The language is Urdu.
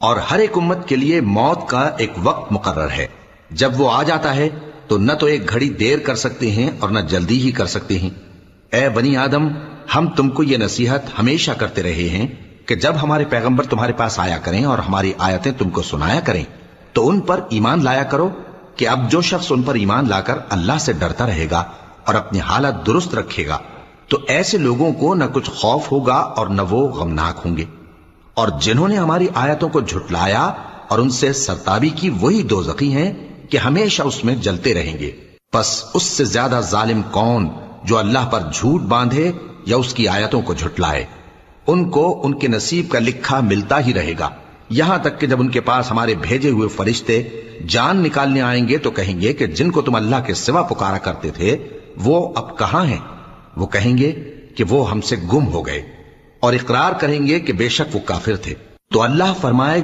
اور ہر ایک امت کے لیے موت کا ایک وقت مقرر ہے، جب وہ آ جاتا ہے تو نہ تو ایک گھڑی دیر کر سکتے ہیں اور نہ جلدی ہی کر سکتے ہیں۔ اے بنی آدم، ہم تم کو یہ نصیحت ہمیشہ کرتے رہے ہیں کہ جب ہمارے پیغمبر تمہارے پاس آیا کریں اور ہماری آیتیں تم کو سنایا کریں تو ان پر ایمان لایا کرو، کہ اب جو شخص ان پر ایمان لا کر اللہ سے ڈرتا رہے گا اور اپنی حالت درست رکھے گا تو ایسے لوگوں کو نہ کچھ خوف ہوگا اور نہ وہ غمناک ہوں گے۔ اور جنہوں نے ہماری آیتوں کو جھٹلایا اور ان سے سرتابی کی، وہی دوزخی ہیں کہ ہمیشہ اس میں جلتے رہیں گے۔ پس اس سے زیادہ ظالم کون جو اللہ پر جھوٹ باندھے یا اس کی آیتوں کو جھٹلائے؟ ان کو ان کے نصیب کا لکھا ملتا ہی رہے گا، یہاں تک کہ جب ان کے پاس ہمارے بھیجے ہوئے فرشتے جان نکالنے آئیں گے تو کہیں گے کہ جن کو تم اللہ کے سوا پکارا کرتے تھے وہ اب کہاں ہیں؟ وہ کہیں گے کہ وہ ہم سے گم ہو گئے، اور اقرار کریں گے کہ بے شک وہ کافر تھے۔ تو اللہ فرمائے